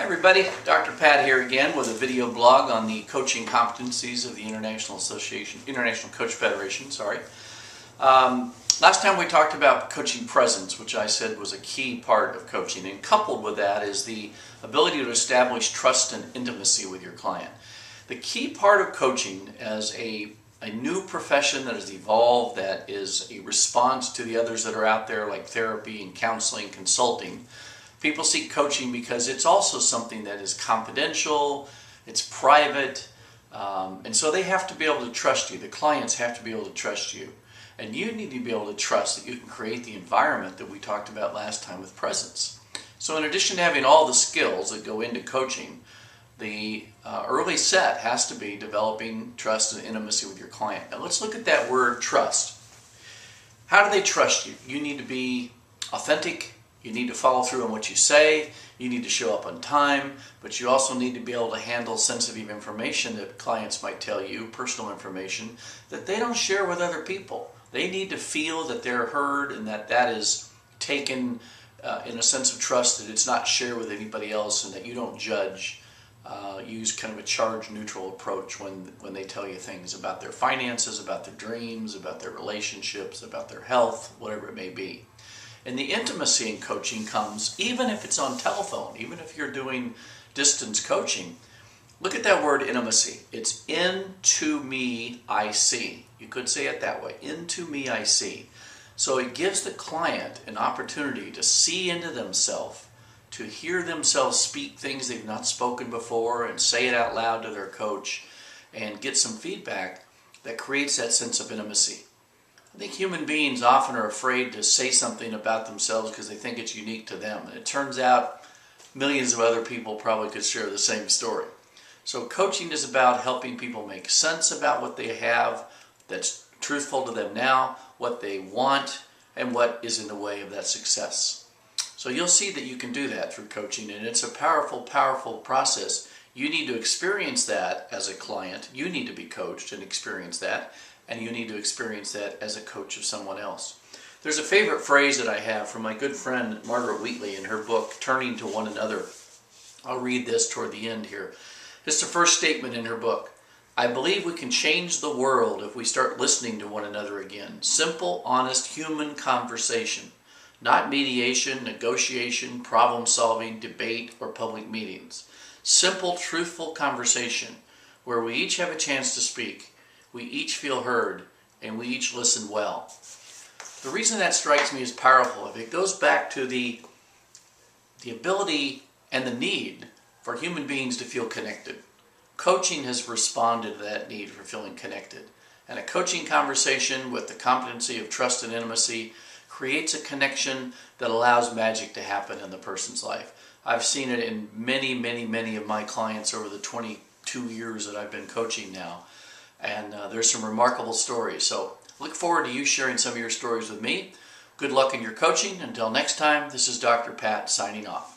Everybody, Dr. Pat here again with a video blog on the coaching competencies of the International Coach Federation. Last time we talked about coaching presence, which I said was a key part of coaching, and coupled with that is the ability to establish trust and intimacy with your client. The key part of coaching as a new profession that has evolved, that is a response to the others that are out there like therapy and counseling, consulting. People seek coaching because it's also something that is confidential, it's private, and so they have to be able to trust you. The clients have to be able to trust you. And you need to be able to trust that you can create the environment that we talked about last time with presence. So in addition to having all the skills that go into coaching, the early set has to be developing trust and intimacy with your client. Now let's look at that word trust. How do they trust you? You need to be authentic. You need to follow through on what you say. You need to show up on time, but you also need to be able to handle sensitive information that clients might tell you, personal information, that they don't share with other people. They need to feel that they're heard and that that is taken in a sense of trust, that it's not shared with anybody else, and that you don't judge. Use kind of a charge neutral approach when they tell you things about their finances, about their dreams, about their relationships, about their health, whatever it may be. And the intimacy in coaching comes even if it's on telephone, even if you're doing distance coaching. Look at that word intimacy. It's into me I see. You could say it that way. Into me I see. So it gives the client an opportunity to see into themselves, to hear themselves speak things they've not spoken before and say it out loud to their coach and get some feedback that creates that sense of intimacy. I think human beings often are afraid to say something about themselves because they think it's unique to them. And it turns out millions of other people probably could share the same story. So coaching is about helping people make sense about what they have that's truthful to them now, what they want, and what is in the way of that success. So you'll see that you can do that through coaching, and it's a powerful, powerful process. You need to experience that as a client. You need to be coached and experience that. And you need to experience that as a coach of someone else. There's a favorite phrase that I have from my good friend Margaret Wheatley in her book, Turning to One Another. I'll read this toward the end here. It's the first statement in her book. I believe we can change the world if we start listening to one another again. Simple, honest, human conversation. Not mediation, negotiation, problem solving, debate, or public meetings. Simple, truthful conversation where we each have a chance to speak. We each feel heard, and we each listen well. The reason that strikes me as powerful, if it goes back to the ability and the need for human beings to feel connected. Coaching has responded to that need for feeling connected. And a coaching conversation with the competency of trust and intimacy creates a connection that allows magic to happen in the person's life. I've seen it in many, many, many of my clients over the 22 years that I've been coaching now. And there's some remarkable stories. So look forward to you sharing some of your stories with me. Good luck in your coaching. Until next time, this is Dr. Pat signing off.